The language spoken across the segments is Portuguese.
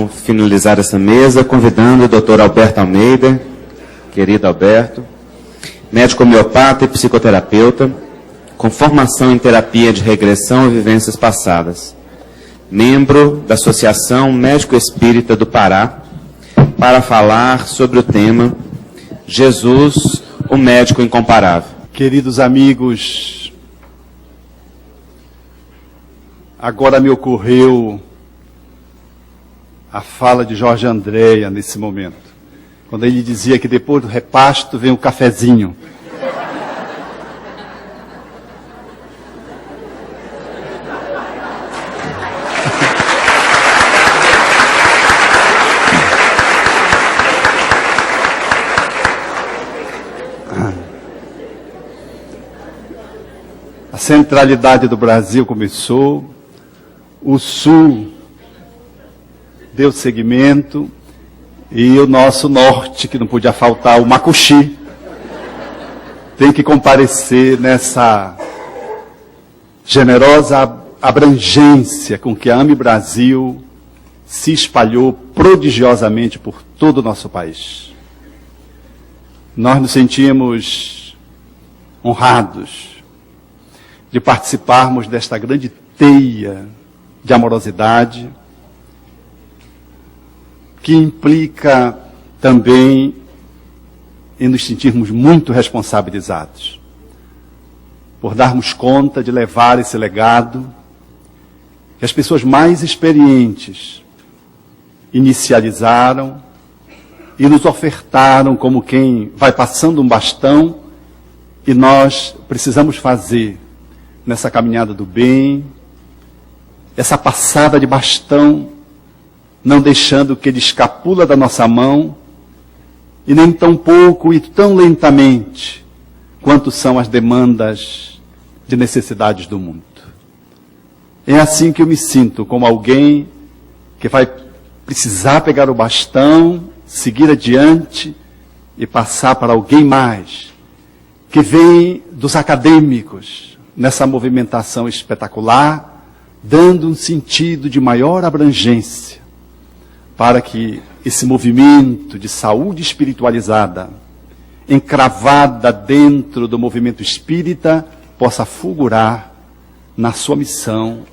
finalizar essa mesa, convidando o Dr. Alberto Almeida, querido Alberto, médico homeopata e psicoterapeuta, com formação em terapia de regressão e vivências passadas, membro da Associação Médico Espírita do Pará, para falar sobre o tema Jesus, o médico incomparável. Queridos amigos, agora me ocorreu a fala de Jorge Andréa nesse momento, quando ele dizia que depois do repasto vem o cafezinho. A centralidade do Brasil começou, o Sul deu seguimento e o nosso Norte, que não podia faltar, o Macuxi, tem que comparecer nessa generosa abrangência com que a AME Brasil se espalhou prodigiosamente por todo o nosso país. Nós nos sentimos honrados de participarmos desta grande teia de amorosidade, que implica também em nos sentirmos muito responsabilizados, por darmos conta de levar esse legado que as pessoas mais experientes inicializaram e nos ofertaram como quem vai passando um bastão e nós precisamos fazer nessa caminhada do bem, essa passada de bastão, não deixando que ele escapula da nossa mão, e nem tão pouco e tão lentamente, quanto são as demandas de necessidades do mundo. É assim que eu me sinto, como alguém que vai precisar pegar o bastão, seguir adiante e passar para alguém mais, que vem dos acadêmicos, nessa movimentação espetacular, dando um sentido de maior abrangência, para que esse movimento de saúde espiritualizada, encravada dentro do movimento espírita, possa fulgurar na sua missão,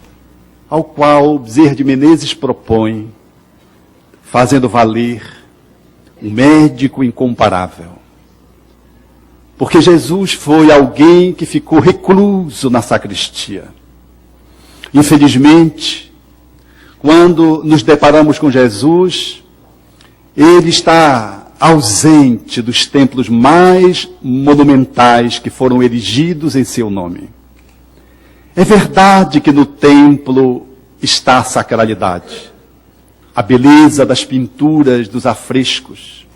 ao qual Bezerra de Menezes propõe, fazendo valer um médico incomparável. Porque Jesus foi alguém que ficou recluso na sacristia. Infelizmente, quando nos deparamos com Jesus, ele está ausente dos templos mais monumentais que foram erigidos em seu nome. É verdade que no templo está a sacralidade, a beleza das pinturas, dos afrescos,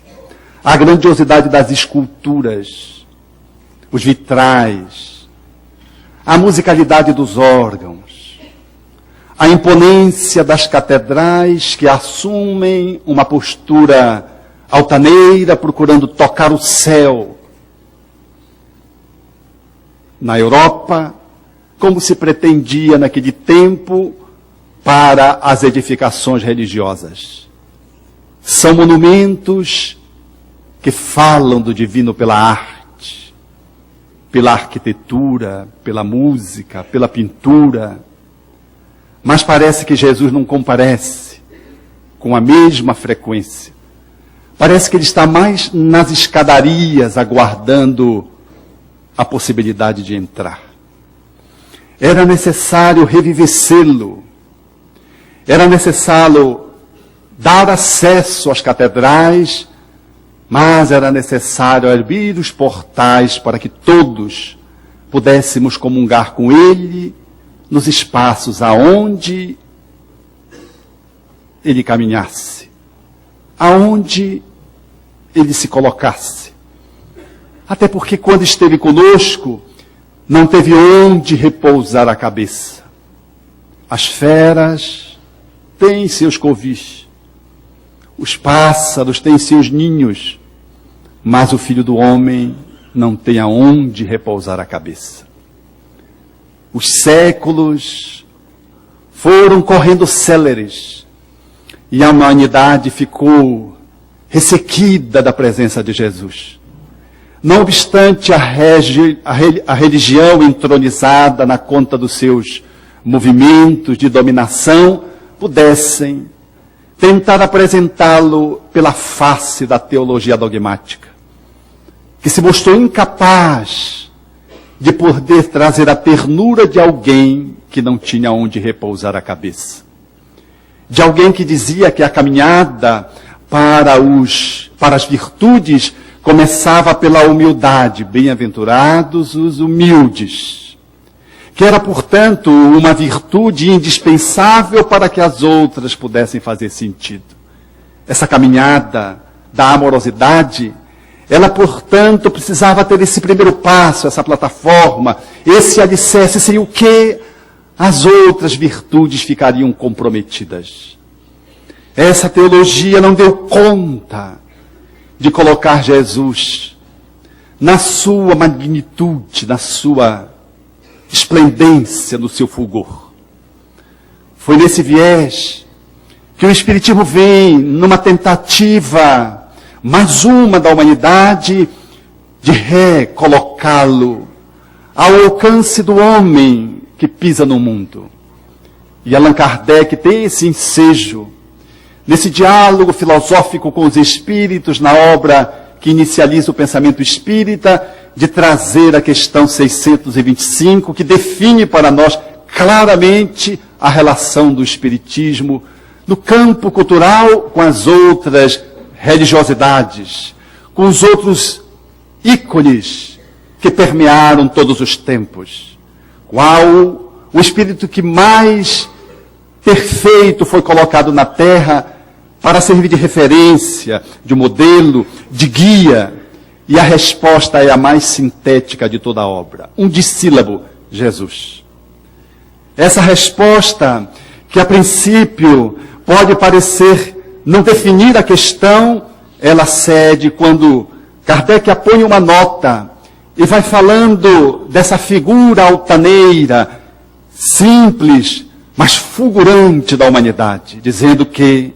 a grandiosidade das esculturas, os vitrais, a musicalidade dos órgãos, a imponência das catedrais que assumem uma postura altaneira, procurando tocar o céu. Na Europa, como se pretendia naquele tempo para as edificações religiosas. São monumentos que falam do divino pela arte, pela arquitetura, pela música, pela pintura. Mas parece que Jesus não comparece com a mesma frequência. Parece que ele está mais nas escadarias, aguardando a possibilidade de entrar. Era necessário revivecê-lo. Era necessário dar acesso às catedrais, mas era necessário abrir os portais para que todos pudéssemos comungar com ele nos espaços aonde ele caminhasse, aonde ele se colocasse. Até porque quando esteve conosco, não teve onde repousar a cabeça. As feras têm seus covis, os pássaros têm seus ninhos, mas o Filho do Homem não tem aonde repousar a cabeça. Os séculos foram correndo céleres, e a humanidade ficou ressequida da presença de Jesus. Não obstante a religião entronizada na conta dos seus movimentos de dominação pudessem tentar apresentá-lo pela face da teologia dogmática, que se mostrou incapaz de poder trazer a ternura de alguém que não tinha onde repousar a cabeça. De alguém que dizia que a caminhada para as virtudes começava pela humildade. Bem-aventurados os humildes. Que era, portanto, uma virtude indispensável para que as outras pudessem fazer sentido. Essa caminhada da amorosidade, ela, portanto, precisava ter esse primeiro passo, essa plataforma, esse alicerce, sem o que as outras virtudes ficariam comprometidas. Essa teologia não deu conta de colocar Jesus na sua magnitude, na sua esplendência, no seu fulgor. Foi nesse viés que o Espiritismo vem numa tentativa, mais uma da humanidade, de recolocá-lo ao alcance do homem que pisa no mundo. E Allan Kardec tem esse ensejo, nesse diálogo filosófico com os espíritos, na obra que inicializa o pensamento espírita, de trazer a questão 625, que define para nós claramente a relação do espiritismo no campo cultural com as outras religiosidades, com os outros ícones que permearam todos os tempos. Qual o espírito que mais perfeito foi colocado na Terra para servir de referência, de modelo, de guia? E a resposta é a mais sintética de toda a obra. Um dissílabo: Jesus. Essa resposta, que a princípio pode parecer não definir a questão, ela cede quando Kardec apõe uma nota e vai falando dessa figura altaneira, simples, mas fulgurante da humanidade, dizendo que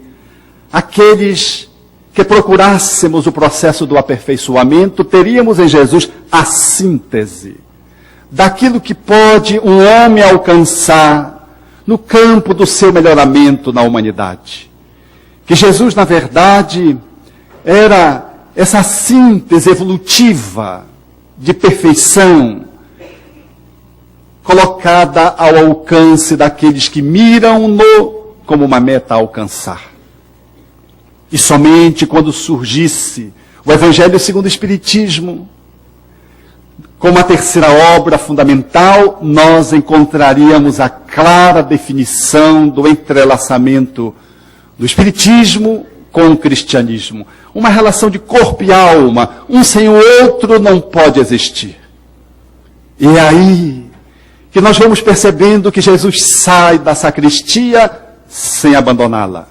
aqueles que procurássemos o processo do aperfeiçoamento, teríamos em Jesus a síntese daquilo que pode um homem alcançar no campo do seu melhoramento na humanidade. Que Jesus, na verdade, era essa síntese evolutiva de perfeição colocada ao alcance daqueles que miram-no como uma meta a alcançar. E somente quando surgisse o Evangelho segundo o Espiritismo, como a terceira obra fundamental, nós encontraríamos a clara definição do entrelaçamento do Espiritismo com o cristianismo. Uma relação de corpo e alma, um sem o outro não pode existir. E é aí que nós vamos percebendo que Jesus sai da sacristia sem abandoná-la,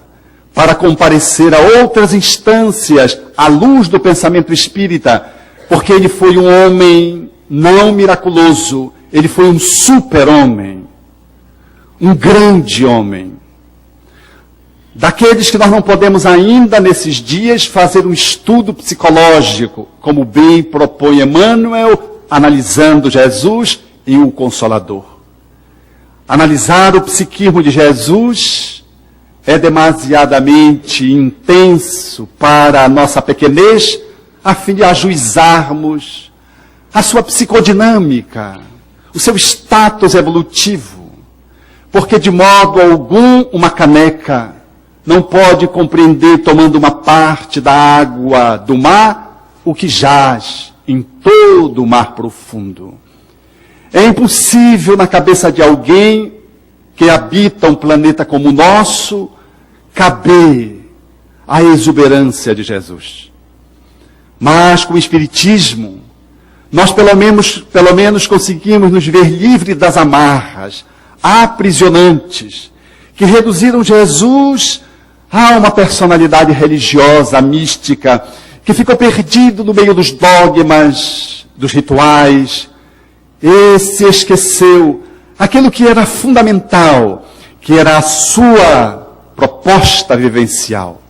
para comparecer a outras instâncias à luz do pensamento espírita, porque ele foi um homem não miraculoso, ele foi um super-homem, um grande homem. Daqueles que nós não podemos ainda, nesses dias, fazer um estudo psicológico, como bem propõe Emmanuel, analisando Jesus e o Consolador. Analisar o psiquismo de Jesus é demasiadamente intenso para a nossa pequenez, a fim de ajuizarmos a sua psicodinâmica, o seu status evolutivo, porque de modo algum uma caneca não pode compreender, tomando uma parte da água do mar, o que jaz em todo o mar profundo. É impossível na cabeça de alguém que habita um planeta como o nosso caber a exuberância de Jesus. Mas com o Espiritismo, nós pelo menos conseguimos nos ver livres das amarras aprisionantes que reduziram Jesus a uma personalidade religiosa, mística, que ficou perdido no meio dos dogmas, dos rituais, e se esqueceu aquilo que era fundamental, que era a sua proposta vivencial,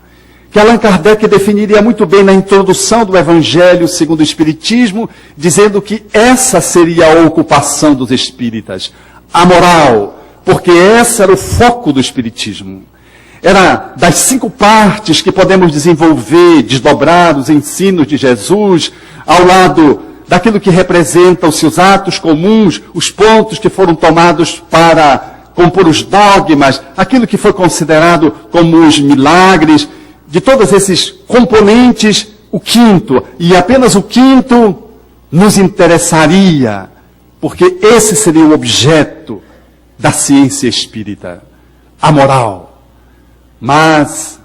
que Allan Kardec definiria muito bem na introdução do Evangelho segundo o Espiritismo, dizendo que essa seria a ocupação dos espíritas, a moral, porque esse era o foco do Espiritismo. Era das 5 partes que podemos desenvolver, desdobrar os ensinos de Jesus, ao lado daquilo que representa os seus atos comuns, os pontos que foram tomados para compor os dogmas, aquilo que foi considerado como os milagres, de todos esses componentes, o quinto, e apenas o quinto nos interessaria, porque esse seria o objeto da ciência espírita, a moral. Mas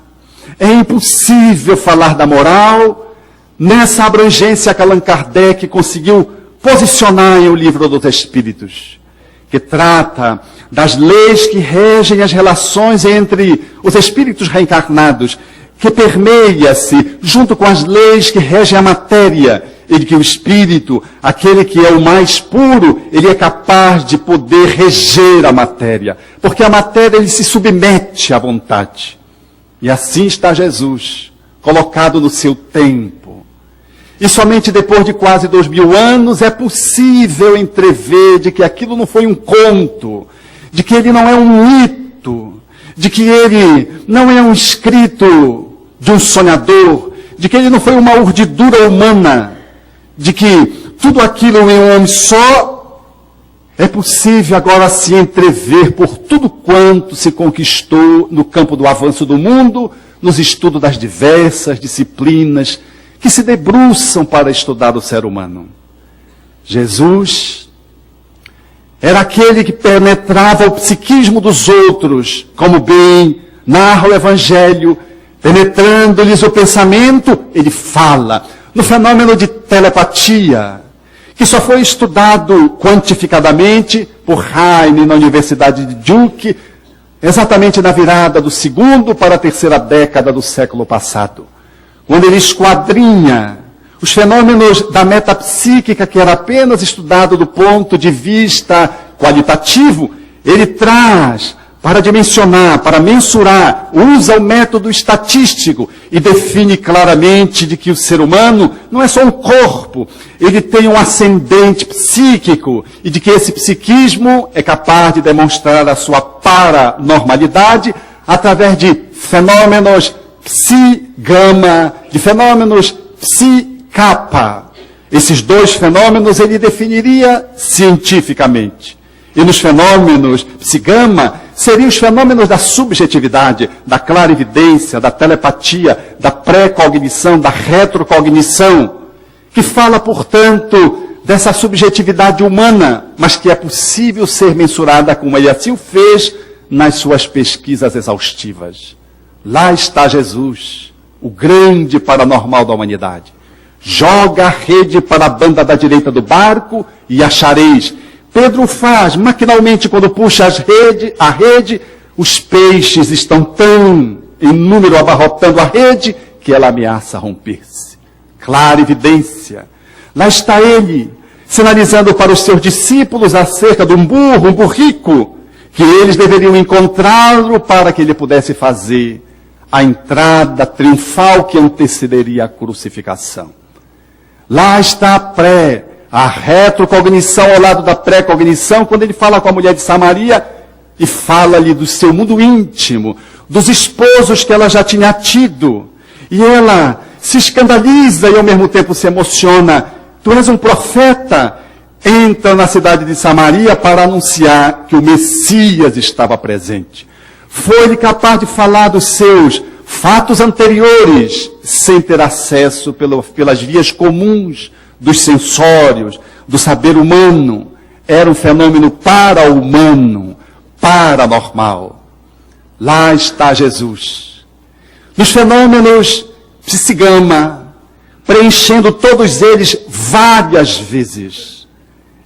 é impossível falar da moral nessa abrangência que Allan Kardec conseguiu posicionar em O Livro dos Espíritos, que trata das leis que regem as relações entre os espíritos reencarnados, que permeia-se junto com as leis que regem a matéria, e de que o espírito, aquele que é o mais puro, ele é capaz de poder reger a matéria, porque a matéria ele se submete à vontade. E assim está Jesus, colocado no seu tempo. E somente depois de quase 2000 anos é possível entrever de que aquilo não foi um conto, de que ele não é um mito, de que ele não é um escrito de um sonhador, de que ele não foi uma urdidura humana, de que tudo aquilo em um homem só, é possível agora se entrever por tudo quanto se conquistou no campo do avanço do mundo, nos estudos das diversas disciplinas que se debruçam para estudar o ser humano. Jesus era aquele que penetrava o psiquismo dos outros, como bem narra o Evangelho, penetrando-lhes o pensamento, ele fala no fenômeno de telepatia, que só foi estudado quantificadamente por Heine na Universidade de Duke, exatamente na virada do 2º para a 3ª década do século passado, quando ele esquadrinha os fenômenos da metapsíquica, que era apenas estudado do ponto de vista qualitativo, ele traz para dimensionar, para mensurar, usa o método estatístico e define claramente de que o ser humano não é só um corpo, ele tem um ascendente psíquico e de que esse psiquismo é capaz de demonstrar a sua paranormalidade através de fenômenos psi-gama, de fenômenos psi-kappa. Esses 2 fenômenos ele definiria cientificamente. E nos fenômenos psi-gama, seriam os fenômenos da subjetividade, da clarividência, da telepatia, da pré-cognição, da retrocognição, que fala, portanto, dessa subjetividade humana, mas que é possível ser mensurada como ele assim o fez nas suas pesquisas exaustivas. Lá está Jesus, o grande paranormal da humanidade. Joga a rede para a banda da direita do barco e achareis. Pedro faz, maquinalmente, quando puxa a rede, os peixes estão tão em número abarrotando a rede, que ela ameaça romper-se. Clara evidência. Lá está ele, sinalizando para os seus discípulos acerca de um burrico, que eles deveriam encontrá-lo para que ele pudesse fazer a entrada triunfal que antecederia a crucificação. Lá está a retrocognição ao lado da pré-cognição, quando ele fala com a mulher de Samaria e fala-lhe do seu mundo íntimo, dos esposos que ela já tinha tido. E ela se escandaliza e ao mesmo tempo se emociona. Tu és um profeta. Entra na cidade de Samaria para anunciar que o Messias estava presente. Foi-lhe capaz de falar dos seus fatos anteriores, sem ter acesso pelas vias comuns dos sensórios, do saber humano. Era um fenômeno para-humano, paranormal. Lá está Jesus. Nos fenômenos psi-gama, preenchendo todos eles várias vezes.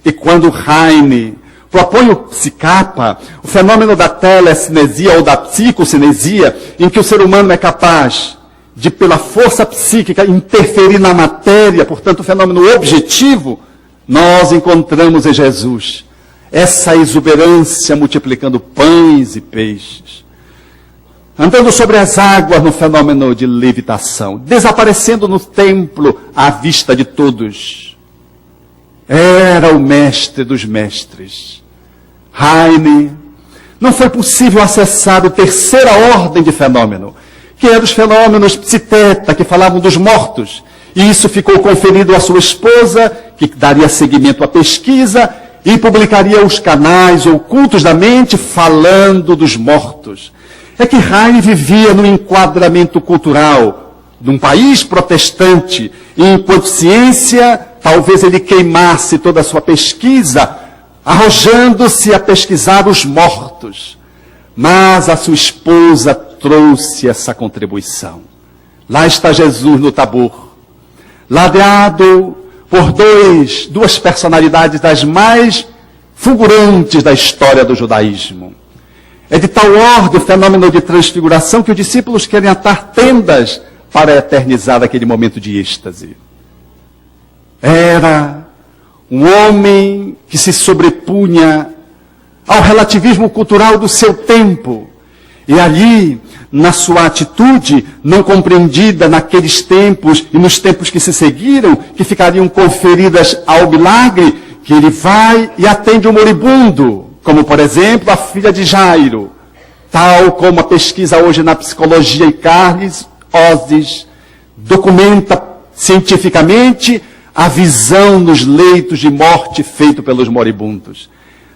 E quando Heine propõe o psi-kappa, o fenômeno da telecinesia ou da psicocinesia, em que o ser humano é capaz de, pela força psíquica, interferir na matéria, portanto, o fenômeno objetivo, nós encontramos em andando sobre as águas no fenômeno de levitação, desaparecendo no templo à vista de todos. Era o mestre dos mestres. Heine, não foi possível acessar a terceira ordem de fenômeno, que eram os fenômenos psiteta, que falavam dos mortos. E isso ficou conferido à sua esposa, que daria seguimento à pesquisa e publicaria os canais ocultos da mente falando dos mortos. É que Heine vivia num enquadramento cultural de um país protestante, e enquanto ciência, talvez ele queimasse toda a sua pesquisa, arrojando-se a pesquisar os mortos. Mas a sua esposa trouxe essa contribuição. Lá está Jesus no Tabor, ladeado por duas personalidades das mais fulgurantes da história do judaísmo. É de tal ordem o fenômeno de transfiguração que os discípulos querem atar tendas para eternizar aquele momento de êxtase. Era um homem que se sobrepunha ao relativismo cultural do seu tempo. E ali, na sua atitude, não compreendida naqueles tempos e nos tempos que se seguiram, que ficariam conferidas ao milagre, que ele vai e atende um moribundo, como, por exemplo, a filha de Jairo, tal como a pesquisa hoje na psicologia e Carles Osis documenta cientificamente a visão nos leitos de morte feito pelos moribundos.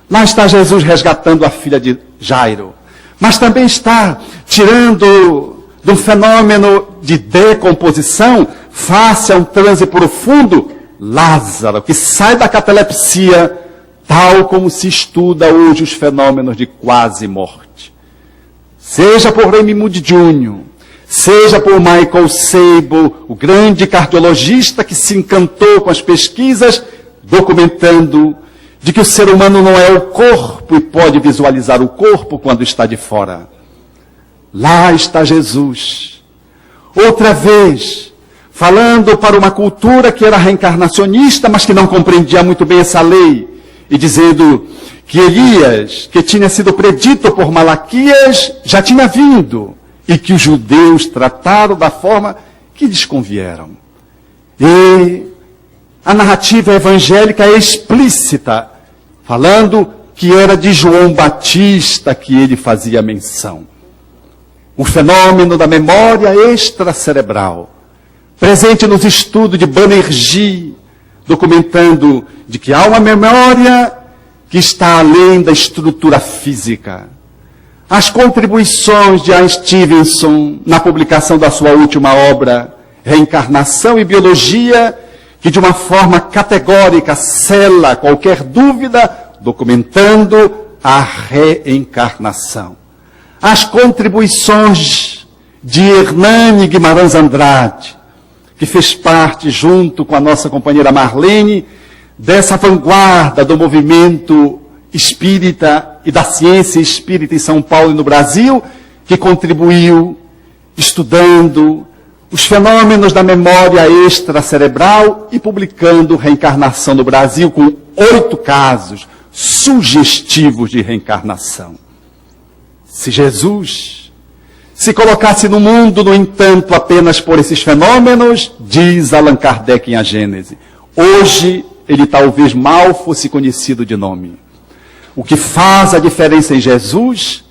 Lá está Jesus resgatando a filha de Jairo, mas também está tirando de um fenômeno de decomposição face a um transe profundo Lázaro, que sai da catalepsia, tal como se estuda hoje os fenômenos de quase morte. Seja por Raymond Jr., seja por Michael Sable, o grande cardiologista que se encantou com as pesquisas, documentando de que o ser humano não é o corpo e pode visualizar o corpo quando está de fora. Lá está Jesus, outra vez, falando para uma cultura que era reencarnacionista, mas que não compreendia muito bem essa lei, e dizendo que Elias, que tinha sido predito por Malaquias, já tinha vindo, e que os judeus trataram da forma que lhes convieram. E a narrativa evangélica é explícita, falando que era de João Batista que ele fazia menção. O fenômeno da memória extracerebral, presente nos estudos de Banerjee, documentando de que há uma memória que está além da estrutura física. As contribuições de Ian Stevenson na publicação da sua última obra, Reencarnação e Biologia, que de uma forma categórica sela qualquer dúvida, documentando a reencarnação. As contribuições de Hernani Guimarães Andrade, que fez parte, junto com a nossa companheira Marlene, dessa vanguarda do movimento espírita e da ciência espírita em São Paulo e no Brasil, que contribuiu estudando os fenômenos da memória extracerebral e publicando Reencarnação no Brasil, com 8 casos sugestivos de reencarnação. Se Jesus se colocasse no mundo, no entanto, apenas por esses fenômenos, diz Allan Kardec em A Gênese, hoje ele talvez mal fosse conhecido de nome. O que faz a diferença em Jesus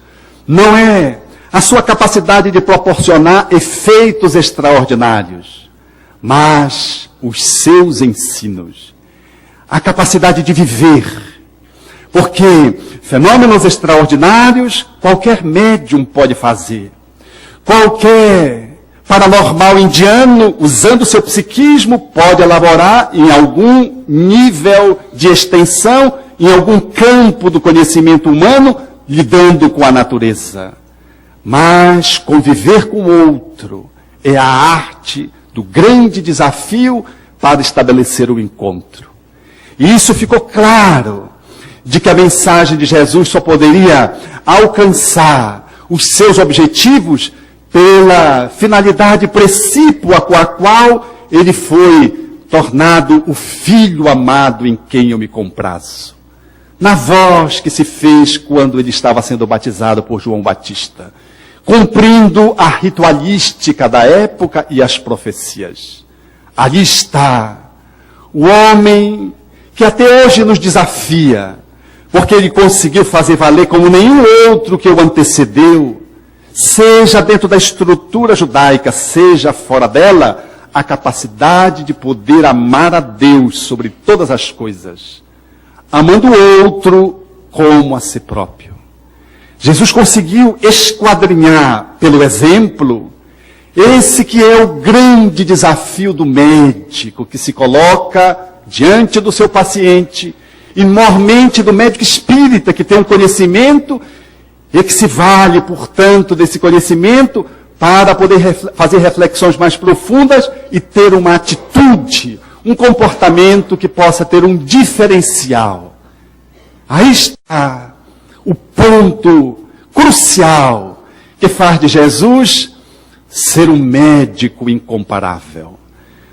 não é a sua capacidade de proporcionar efeitos extraordinários, mas os seus ensinos, a capacidade de viver. Porque fenômenos extraordinários qualquer médium pode fazer. Qualquer paranormal indiano, usando seu psiquismo, pode elaborar em algum nível de extensão, em algum campo do conhecimento humano, lidando com a natureza. Mas conviver com o outro é a arte do grande desafio para estabelecer o encontro. E isso ficou claro, de que a mensagem de Jesus só poderia alcançar os seus objetivos pela finalidade precípua com a qual ele foi tornado o Filho amado em quem eu me comprazo. Na voz que se fez quando ele estava sendo batizado por João Batista. cumprindo a ritualística da época e as profecias. Ali está o homem que até hoje nos desafia, porque ele conseguiu fazer valer como nenhum outro que o antecedeu, seja dentro da estrutura judaica, seja fora dela, a capacidade de poder amar a Deus sobre todas as coisas, amando o outro como a si próprio. Jesus conseguiu esquadrinhar pelo exemplo esse que é o grande desafio do médico, que se coloca diante do seu paciente, e normalmente do médico espírita, que tem um conhecimento e que se vale, portanto, desse conhecimento para poder fazer reflexões mais profundas e ter uma atitude, um comportamento que possa ter um diferencial. Aí está o ponto crucial que faz de Jesus ser um médico incomparável.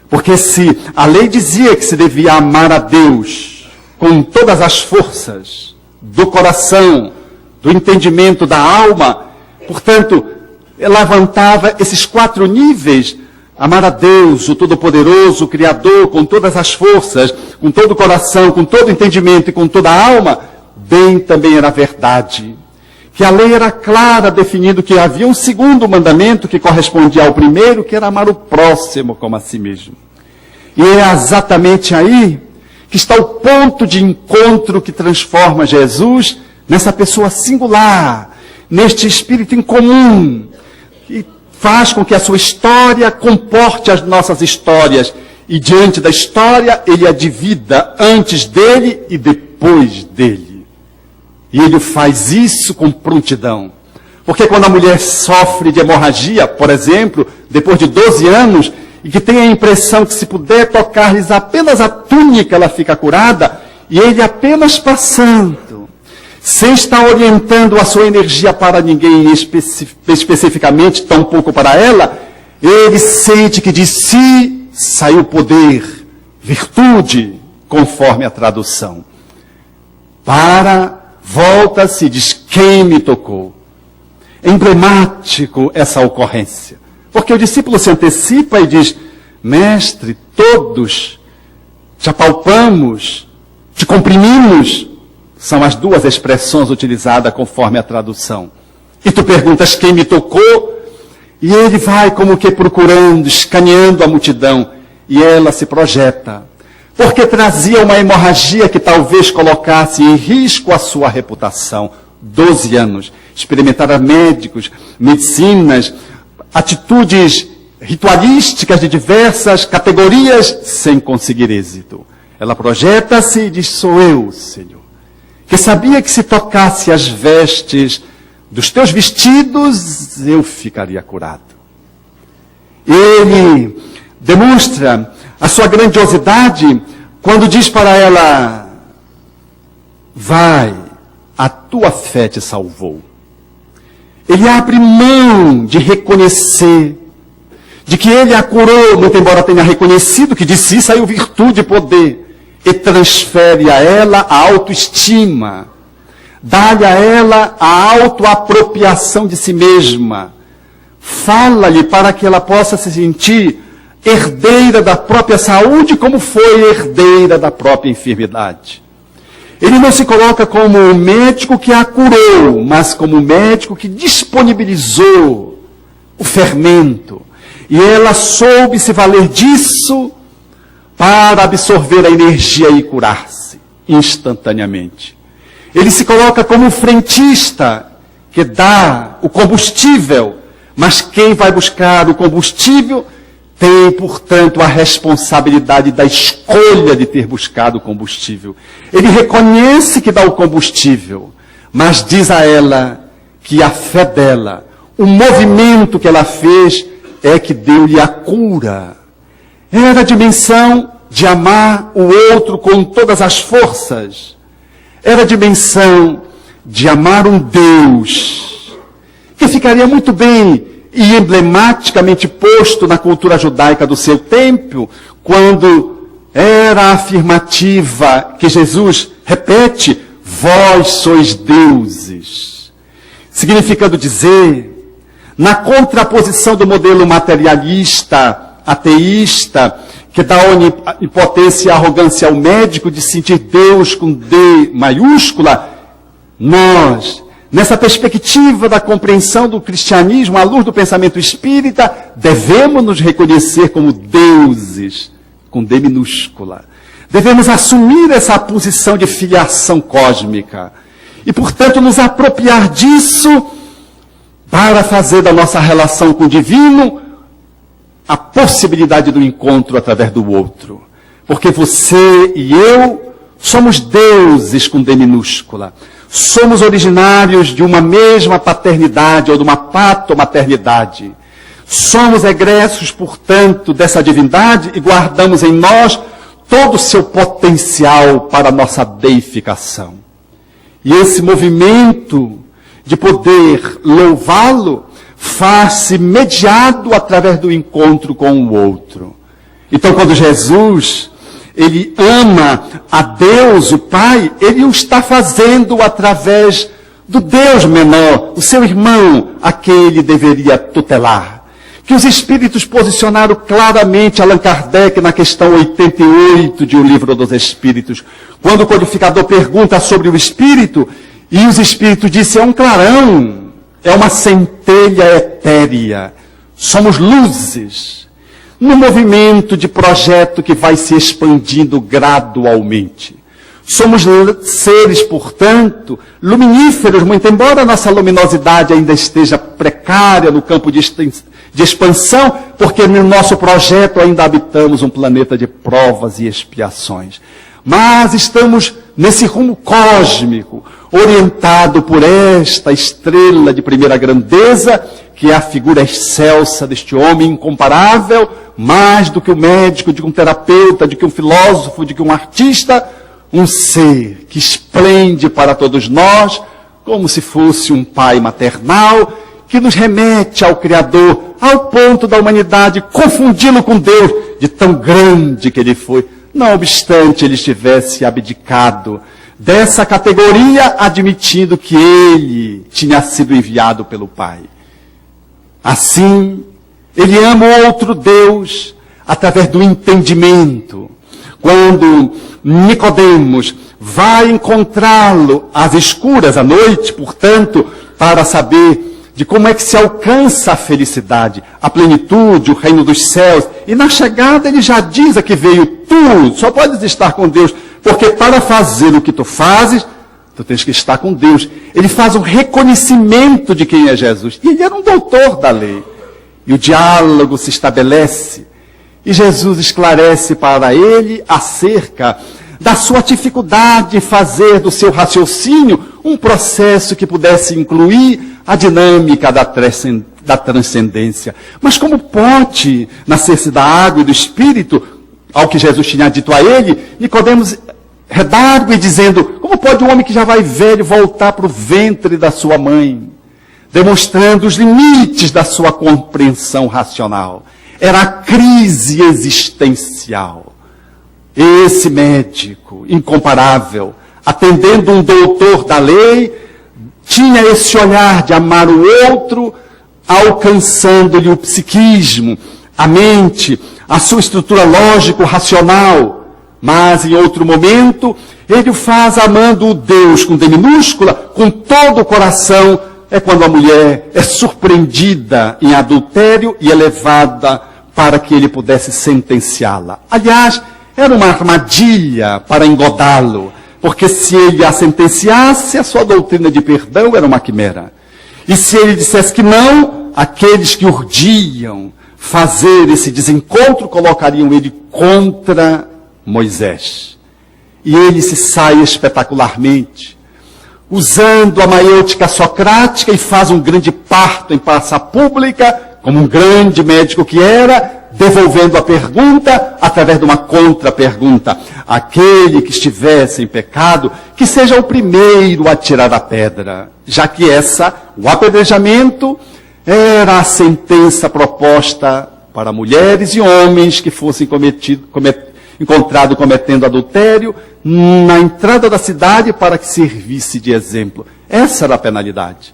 Porque se a lei dizia que se devia amar a Deus com todas as forças do coração, do entendimento da alma, portanto, levantava esses 4 níveis: amar a Deus, o Todo-Poderoso, o Criador, com todas as forças, com todo o coração, com todo o entendimento e com toda a alma. Bem também era verdade que a lei era clara, definindo que havia um segundo mandamento que correspondia ao primeiro, que era amar o próximo como a si mesmo. E é exatamente aí que está o ponto de encontro que transforma Jesus nessa pessoa singular, neste espírito incomum, que faz com que a sua história comporte as nossas histórias, e diante da história ele a divida antes dele e depois dele. E ele faz isso com prontidão. Porque quando a mulher sofre de hemorragia, por exemplo, depois de 12 anos, e que tem a impressão que se puder tocar-lhes apenas a túnica, ela fica curada, e ele apenas passando, sem estar orientando a sua energia para ninguém especificamente, tampouco para ela, ele sente que de si saiu poder, virtude, conforme a tradução. Volta-se e diz: quem me tocou? É emblemático essa ocorrência. Porque o discípulo se antecipa e diz: mestre, todos te apalpamos, te comprimimos. São as 2 expressões utilizadas conforme a tradução. E tu perguntas: quem me tocou? E ele vai como que procurando, escaneando a multidão. E ela se projeta. Porque trazia uma hemorragia que talvez colocasse em risco a sua reputação. 12 anos. Experimentara médicos, medicinas, atitudes ritualísticas de diversas categorias, sem conseguir êxito. Ela projeta-se e diz: sou eu, Senhor, que sabia que se tocasse as vestes dos teus vestidos, eu ficaria curado. Ele demonstra a sua grandiosidade quando diz para ela: vai, a tua fé te salvou. Ele abre mão de reconhecer de que ele a curou, muito embora tenha reconhecido que de si saiu virtude e poder, e transfere a ela a autoestima, dá-lhe a ela a autoapropriação de si mesma, fala-lhe para que ela possa se sentir herdeira da própria saúde, como foi herdeira da própria enfermidade. Ele não se coloca como o médico que a curou, mas como o médico que disponibilizou o fermento. E ela soube se valer disso para absorver a energia e curar-se instantaneamente. Ele se coloca como o frentista que dá o combustível, mas quem vai buscar o combustível tem, portanto, a responsabilidade da escolha de ter buscado o combustível. Ele reconhece que dá o combustível, mas diz a ela que a fé dela, o movimento que ela fez, é que deu-lhe a cura. Era a dimensão de amar o outro com todas as forças. Era a dimensão de amar um Deus que ficaria muito bem e emblematicamente posto na cultura judaica do seu tempo, quando era a afirmativa que Jesus repete: vós sois deuses. Significando dizer, na contraposição do modelo materialista, ateísta, que dá onipotência e arrogância ao médico de sentir Deus com D maiúscula, nós, nessa perspectiva da compreensão do cristianismo, à luz do pensamento espírita, devemos nos reconhecer como deuses, com D minúscula. Devemos assumir essa posição de filiação cósmica e, portanto, nos apropriar disso para fazer da nossa relação com o divino a possibilidade do encontro através do outro. Porque você e eu somos deuses com D minúscula. Somos originários de uma mesma paternidade ou de uma patomaternidade. Somos egressos, portanto, dessa divindade e guardamos em nós todo o seu potencial para a nossa deificação. E esse movimento de poder louvá-lo faz-se mediado através do encontro com o outro. Então, quando Jesus, ele ama a Deus, o Pai, ele o está fazendo através do Deus menor, o seu irmão, a quem ele deveria tutelar. Que os Espíritos posicionaram claramente Allan Kardec na questão 88 de O Livro dos Espíritos. Quando o codificador pergunta sobre o Espírito, e os Espíritos dizem, é um clarão, é uma centelha etérea, somos luzes, num movimento de projeto que vai se expandindo gradualmente. Somos seres, portanto, luminíferos, muito embora a nossa luminosidade ainda esteja precária no campo de expansão, porque no nosso projeto ainda habitamos um planeta de provas e expiações. Mas estamos nesse rumo cósmico, orientado por esta estrela de primeira grandeza, que é a figura excelsa deste homem incomparável, mais do que um médico, de que um terapeuta, de que um filósofo, de que um artista, um ser que esplende para todos nós, como se fosse um pai maternal, que nos remete ao Criador, ao ponto da humanidade confundi-lo com Deus, de tão grande que ele foi, não obstante ele estivesse abdicado dessa categoria, admitindo que ele tinha sido enviado pelo Pai. Assim, ele ama outro Deus através do entendimento. Quando Nicodemos vai encontrá-lo às escuras, à noite, portanto, para saber de como é que se alcança a felicidade, a plenitude, o reino dos céus. E na chegada ele já diz a que veio tu, só podes estar com Deus, porque para fazer o que tu fazes, tu tens que estar com Deus. Ele faz um reconhecimento de quem é Jesus. E ele era um doutor da lei. E o diálogo se estabelece. E Jesus esclarece para ele acerca da sua dificuldade de fazer do seu raciocínio um processo que pudesse incluir a dinâmica da transcendência. Mas como pode nascer-se da água e do Espírito, ao que Jesus tinha dito a ele, Nicodemos redargue dizendo, como pode um homem que já vai velho voltar para o ventre da sua mãe? Demonstrando os limites da sua compreensão racional. Era a crise existencial. Esse médico incomparável, atendendo um doutor da lei, tinha esse olhar de amar o outro, alcançando-lhe o psiquismo, a mente, a sua estrutura lógico-racional. Mas, em outro momento, ele o faz amando o Deus com D minúscula, com todo o coração. É quando a mulher é surpreendida em adultério e é levada para que ele pudesse sentenciá-la. Aliás, era uma armadilha para engodá-lo, porque se ele a sentenciasse, a sua doutrina de perdão era uma quimera. E se ele dissesse que não, aqueles que urdiam fazer esse desencontro colocariam ele contra Moisés. E ele se sai espetacularmente, usando a maiêutica socrática, e faz um grande parto em praça pública, como um grande médico que era, devolvendo a pergunta através de uma contra-pergunta. Aquele que estivesse em pecado, que seja o primeiro a tirar a pedra, já que o apedrejamento, era a sentença proposta para mulheres e homens que fossem encontrados cometendo adultério na entrada da cidade para que servisse de exemplo. Essa era a penalidade.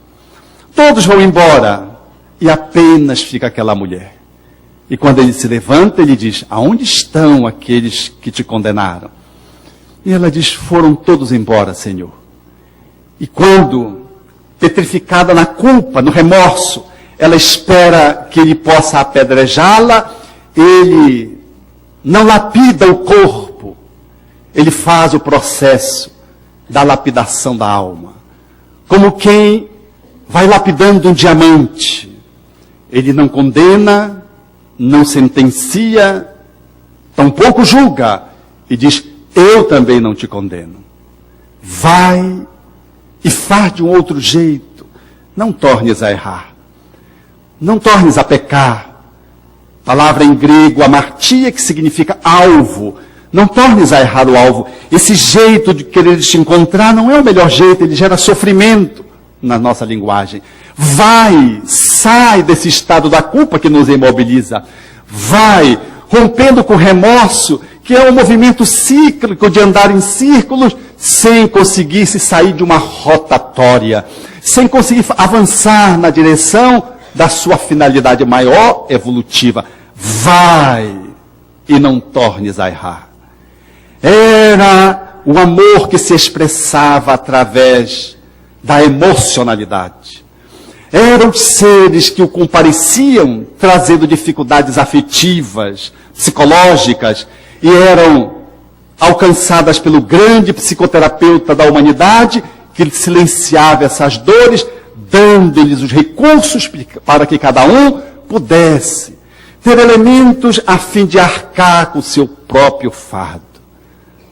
Todos vão embora, e apenas fica aquela mulher. E quando ele se levanta, ele diz: aonde estão aqueles que te condenaram? E ela diz: foram todos embora, Senhor. E quando, petrificada na culpa, no remorso, ela espera que ele possa apedrejá-la, ele não lapida o corpo, ele faz o processo da lapidação da alma. Como quem vai lapidando um diamante. Ele não condena, não sentencia, tampouco julga, e diz: eu também não te condeno. Vai e faz de um outro jeito. Não tornes a errar. Não tornes a pecar. Palavra em grego, amartia, que significa alvo. Não tornes a errar o alvo. Esse jeito de querer te encontrar não é o melhor jeito, ele gera sofrimento na nossa linguagem. Vai, sai desse estado da culpa que nos imobiliza. Vai, rompendo com o remorso, que é um movimento cíclico de andar em círculos, sem conseguir se sair de uma rotatória, sem conseguir avançar na direção da sua finalidade maior, evolutiva. Vai e não tornes a errar. Era o amor que se expressava através da emocionalidade. Eram os seres que o compareciam, trazendo dificuldades afetivas, psicológicas, e eram alcançadas pelo grande psicoterapeuta da humanidade, que silenciava essas dores, dando-lhes os recursos para que cada um pudesse ter elementos a fim de arcar com o seu próprio fardo.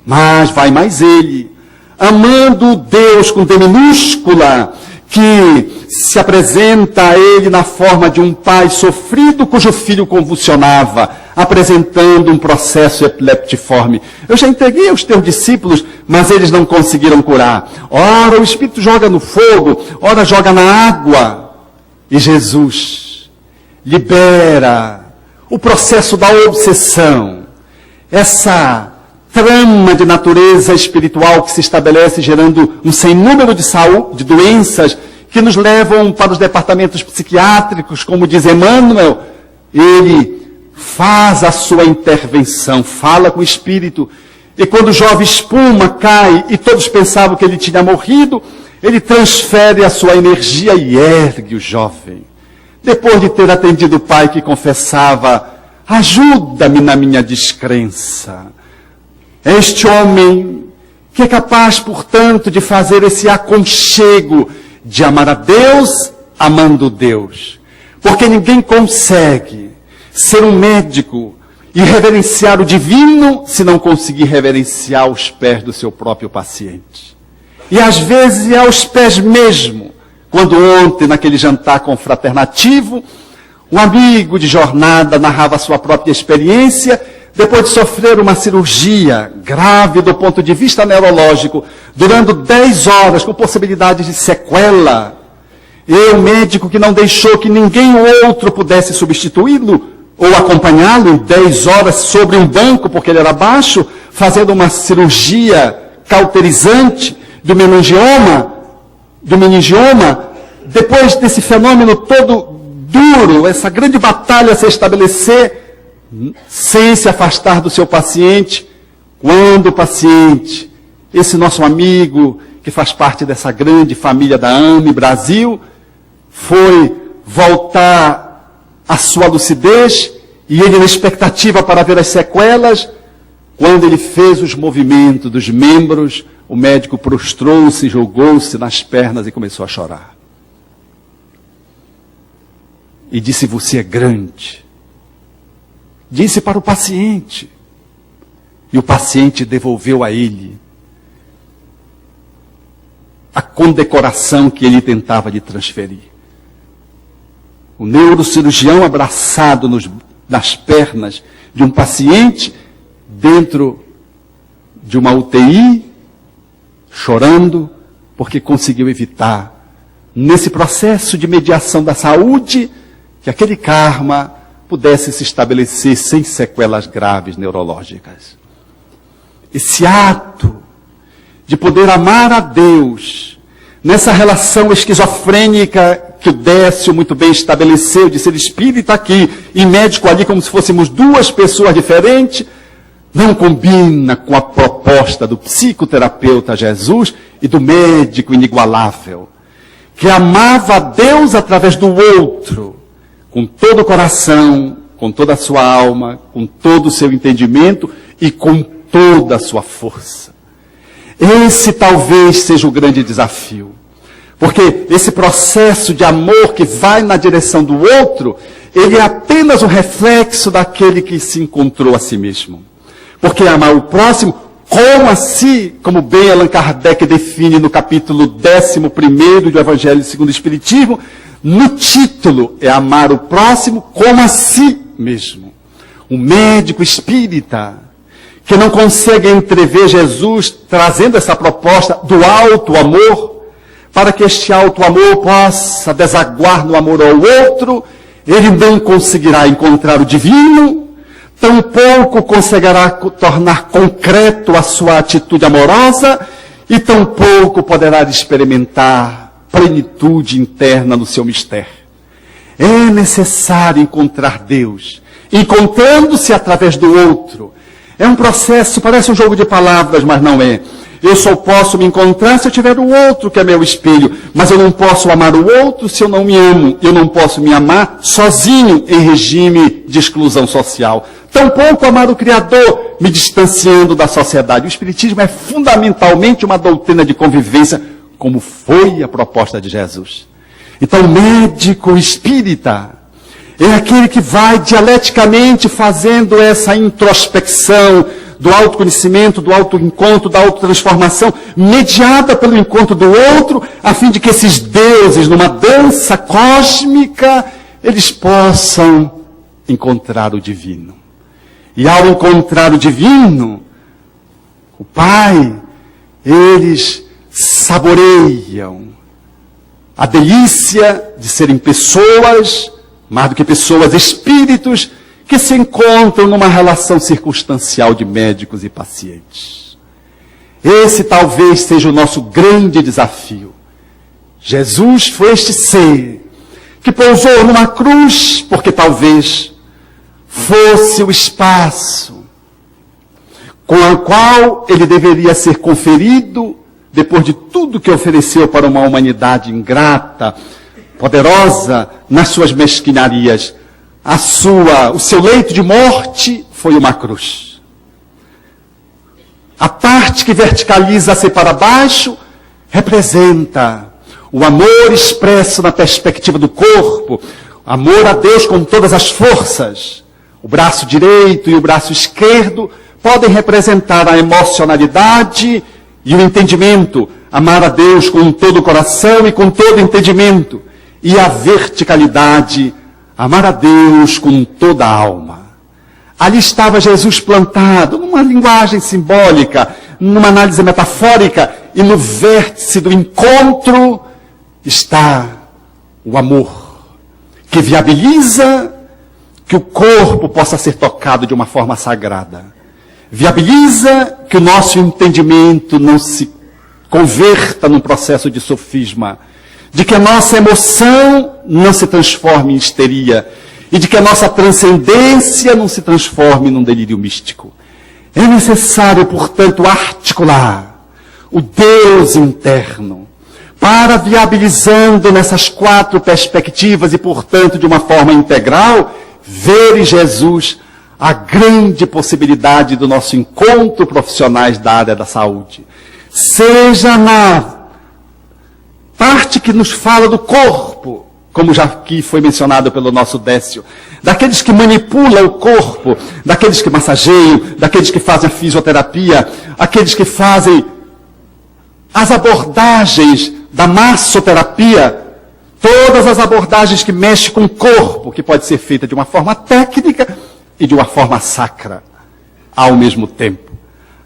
Mas vai mais ele, amando Deus com D minúscula, que se apresenta a ele na forma de um pai sofrido cujo filho convulsionava, apresentando um processo epileptiforme. Eu já entreguei aos teus discípulos, mas eles não conseguiram curar. Ora o Espírito joga no fogo, ora joga na água. E Jesus libera o processo da obsessão, essa trama de natureza espiritual que se estabelece gerando um sem número de doenças que nos levam para os departamentos psiquiátricos, como diz Emmanuel. Ele faz a sua intervenção, fala com o espírito, e quando o jovem espuma, cai, e todos pensavam que ele tinha morrido, ele transfere a sua energia e ergue o jovem. Depois de ter atendido o pai que confessava: ajuda-me na minha descrença. Este homem que é capaz, portanto, de fazer esse aconchego de amar a Deus, amando Deus. Porque ninguém consegue ser um médico e reverenciar o divino se não conseguir reverenciar os pés do seu próprio paciente. E às vezes é aos pés mesmo. Quando ontem, naquele jantar confraternativo, um amigo de jornada narrava a sua própria experiência, depois de sofrer uma cirurgia grave do ponto de vista neurológico, durando 10 horas, com possibilidade de sequela. E o médico que não deixou que ninguém outro pudesse substituí-lo, ou acompanhá-lo em 10 horas sobre um banco, porque ele era baixo, fazendo uma cirurgia cauterizante do meningioma, depois desse fenômeno todo duro, essa grande batalha a se estabelecer, sem se afastar do seu paciente, quando o paciente, esse nosso amigo, que faz parte dessa grande família da AME Brasil, foi voltar à sua lucidez, e ele na expectativa para ver as sequelas, quando ele fez os movimentos dos membros, o médico prostrou-se, jogou-se nas pernas e começou a chorar. E disse: você é grande. Disse para o paciente. E o paciente devolveu a ele a condecoração que ele tentava lhe transferir. O neurocirurgião abraçado nas pernas de um paciente dentro de uma UTI, chorando, porque conseguiu evitar, nesse processo de mediação da saúde, que aquele karma pudesse se estabelecer sem sequelas graves neurológicas. Esse ato de poder amar a Deus, nessa relação esquizofrênica que o Décio muito bem estabeleceu, de ser espírita aqui e médico ali, como se fôssemos duas pessoas diferentes, não combina com a proposta do psicoterapeuta Jesus e do médico inigualável, que amava a Deus através do outro, com todo o coração, com toda a sua alma, com todo o seu entendimento e com toda a sua força. Esse talvez seja o grande desafio. Porque esse processo de amor que vai na direção do outro, ele é apenas um reflexo daquele que se encontrou a si mesmo. Porque amar o próximo como a si, como bem Allan Kardec define no capítulo 11º do Evangelho segundo o Espiritismo, no título é amar o próximo como a si mesmo. Um médico espírita que não consegue entrever Jesus trazendo essa proposta do alto amor, para que este alto amor possa desaguar no amor ao outro, ele não conseguirá encontrar o divino, tampouco conseguirá tornar concreto a sua atitude amorosa e tampouco poderá experimentar plenitude interna no seu mistério. É necessário encontrar Deus, encontrando-se através do outro. É um processo, parece um jogo de palavras, mas não é. Eu só posso me encontrar se eu tiver o outro que é meu espelho, mas eu não posso amar o outro se eu não me amo. Eu não posso me amar sozinho em regime de exclusão social. Tampouco amar o Criador, me distanciando da sociedade. O Espiritismo é fundamentalmente uma doutrina de convivência, como foi a proposta de Jesus. Então, o médico espírita é aquele que vai dialeticamente fazendo essa introspecção do autoconhecimento, do autoencontro, da autotransformação, mediada pelo encontro do outro, a fim de que esses deuses, numa dança cósmica, eles possam encontrar o divino. E ao encontrar o divino, o Pai, eles saboreiam a delícia de serem pessoas, mais do que pessoas, espíritos, que se encontram numa relação circunstancial de médicos e pacientes. Esse talvez seja o nosso grande desafio. Jesus foi este ser que pousou numa cruz, porque talvez fosse o espaço com o qual ele deveria ser conferido, depois de tudo que ofereceu para uma humanidade ingrata, poderosa nas suas mesquinharias. O seu leito de morte foi uma cruz. A parte que verticaliza-se para baixo representa o amor expresso na perspectiva do corpo, amor a Deus com todas as forças. O braço direito e o braço esquerdo podem representar a emocionalidade e o entendimento, amar a Deus com todo o coração e com todo o entendimento, e a verticalidade, amar a Deus com toda a alma. Ali estava Jesus plantado, numa linguagem simbólica, numa análise metafórica, e no vértice do encontro está o amor, que viabiliza que o corpo possa ser tocado de uma forma sagrada. Viabiliza que o nosso entendimento não se converta num processo de sofisma, de que a nossa emoção não se transforme em histeria e de que a nossa transcendência não se transforme num delírio místico. É necessário, portanto, articular o Deus interno para, viabilizando nessas 4 perspectivas e, portanto, de uma forma integral, ver em Jesus a grande possibilidade do nosso encontro profissionais da área da saúde. Seja na parte que nos fala do corpo, como já aqui foi mencionado pelo nosso Décio, daqueles que manipulam o corpo, daqueles que massageiam, daqueles que fazem a fisioterapia, aqueles que fazem as abordagens da massoterapia, todas as abordagens que mexem com o corpo, que pode ser feita de uma forma técnica e de uma forma sacra, ao mesmo tempo.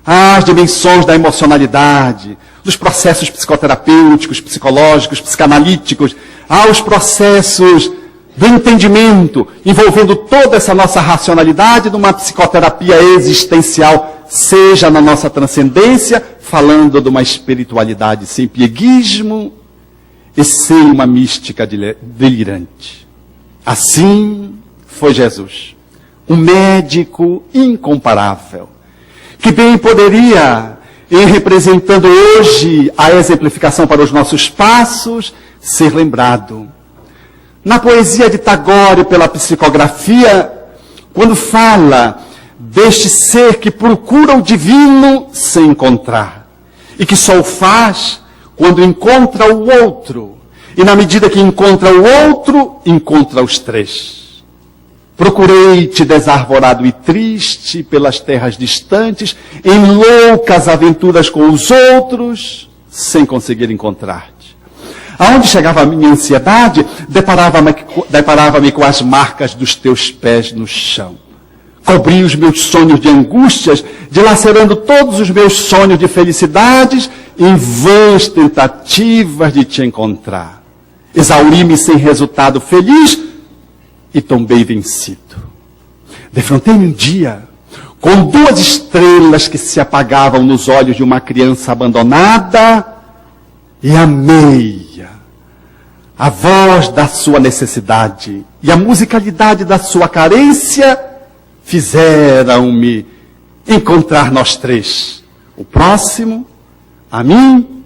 As dimensões da emocionalidade, dos processos psicoterapêuticos, psicológicos, psicanalíticos, aos processos do entendimento, envolvendo toda essa nossa racionalidade numa psicoterapia existencial, seja na nossa transcendência, falando de uma espiritualidade sem pieguismo, e sem uma mística delirante. Assim foi Jesus, um médico incomparável, que bem poderia, em representando hoje a exemplificação para os nossos passos, ser lembrado. Na poesia de Tagore, pela psicografia, quando fala deste ser que procura o divino sem encontrar, e que só o faz quando encontra o outro, e na medida que encontra o outro, encontra os três. Procurei-te desarvorado e triste pelas terras distantes, em loucas aventuras com os outros, sem conseguir encontrar-te. Aonde chegava a minha ansiedade, deparava-me com as marcas dos teus pés no chão. Cobri os meus sonhos de angústias, dilacerando todos os meus sonhos de felicidades, em vãs tentativas de te encontrar. Exauri-me sem resultado feliz e tombei vencido. Defrontei-me um dia com 2 estrelas que se apagavam nos olhos de uma criança abandonada e amei-a. A voz da sua necessidade e a musicalidade da sua carência fizeram-me encontrar nós três, o próximo, a mim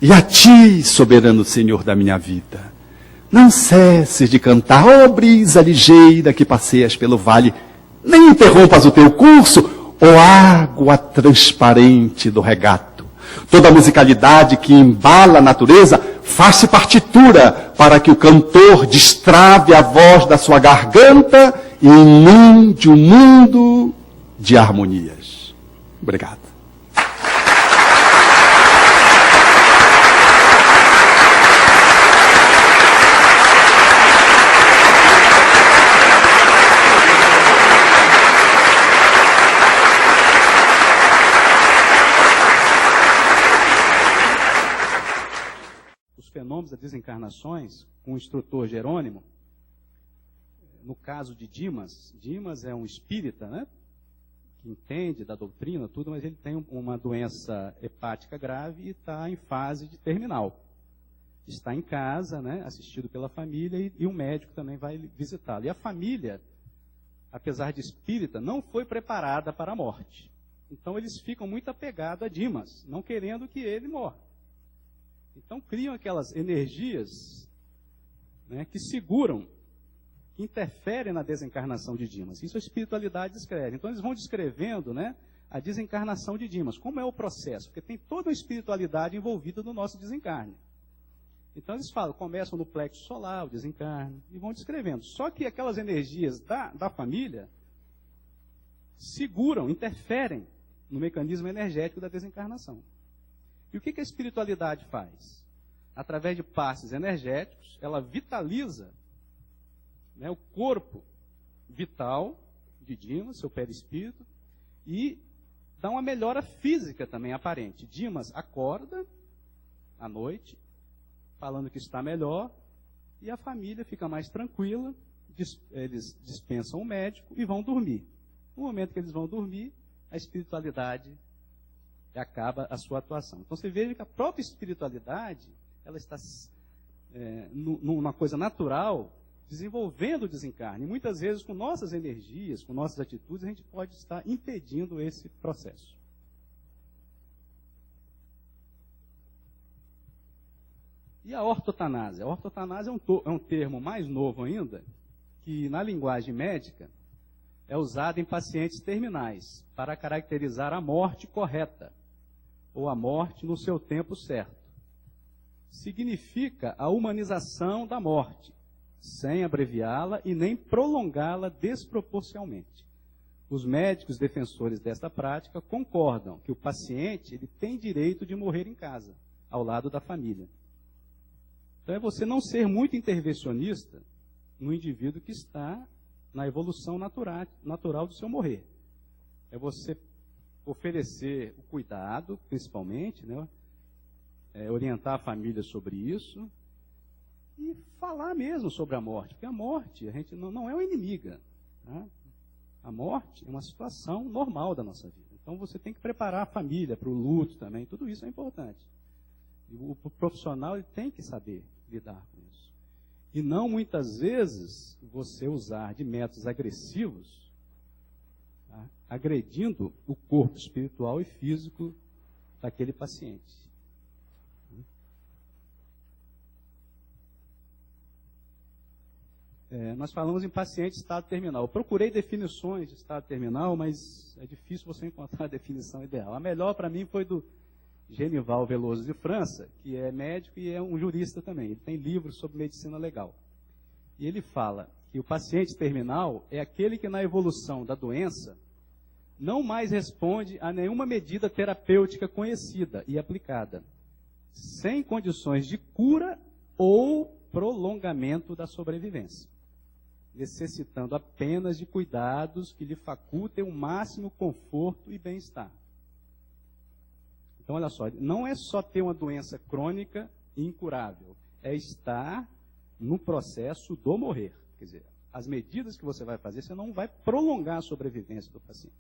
e a ti, soberano Senhor da minha vida. Não cesses de cantar, ó brisa ligeira que passeias pelo vale, nem interrompas o teu curso, ó água transparente do regato. Toda a musicalidade que embala a natureza faz-se partitura para que o cantor destrave a voz da sua garganta e inunde o mundo de harmonias. Obrigado. Fenômenos das desencarnações com o instrutor Jerônimo, no caso de Dimas. Dimas é um espírita, né, que entende da doutrina, tudo, mas ele tem uma doença hepática grave e está em fase de terminal. Está em casa, né, assistido pela família, e um médico também vai visitá-lo. E a família, apesar de espírita, não foi preparada para a morte. Então eles ficam muito apegados a Dimas, não querendo que ele morra. Então criam aquelas energias, né, que seguram, que interferem na desencarnação de Dimas. Isso a espiritualidade descreve. Então eles vão descrevendo, né, a desencarnação de Dimas. Como é o processo? Porque tem toda a espiritualidade envolvida no nosso desencarne. Então eles falam, começam no plexo solar, o desencarne, e vão descrevendo. Só que aquelas energias da família seguram, interferem no mecanismo energético da desencarnação. E o que a espiritualidade faz? Através de passes energéticos, ela vitaliza, né, o corpo vital de Dimas, seu perispírito, e dá uma melhora física também aparente. Dimas acorda à noite, falando que está melhor, e a família fica mais tranquila, eles dispensam o médico e vão dormir. No momento que eles vão dormir, a espiritualidade acaba a sua atuação. Então você veja que a própria espiritualidade, ela está numa coisa natural, desenvolvendo o desencarne. E muitas vezes com nossas energias, com nossas atitudes, a gente pode estar impedindo esse processo. E a ortotanásia? A ortotanásia é um termo mais novo ainda, que na linguagem médica é usado em pacientes terminais para caracterizar a morte correta, ou a morte no seu tempo certo. Significa a humanização da morte, sem abreviá-la e nem prolongá-la desproporcionalmente. Os médicos defensores desta prática concordam que o paciente ele tem direito de morrer em casa, ao lado da família. Então é você não ser muito intervencionista no indivíduo que está na evolução natural do seu morrer. É você oferecer o cuidado, principalmente, né? Orientar a família sobre isso e falar mesmo sobre a morte, porque a morte, a gente não é uma inimiga. Tá? A morte é uma situação normal da nossa vida. Então você tem que preparar a família para o luto também, tudo isso é importante. E o profissional ele tem que saber lidar com isso. E não, muitas vezes, você usar de métodos agressivos, tá, agredindo o corpo espiritual e físico daquele paciente. Nós falamos em paciente estado terminal. Eu procurei definições de estado terminal, mas é difícil você encontrar a definição ideal. A melhor para mim foi do Genival Veloso de França, que é médico e é um jurista também. Ele tem livros sobre medicina legal. E ele fala que o paciente terminal é aquele que na evolução da doença não mais responde a nenhuma medida terapêutica conhecida e aplicada, sem condições de cura ou prolongamento da sobrevivência, necessitando apenas de cuidados que lhe facultem o máximo conforto e bem-estar. Então, olha só, não é só ter uma doença crônica e incurável, é estar no processo do morrer. Quer dizer, as medidas que você vai fazer, você não vai prolongar a sobrevivência do paciente.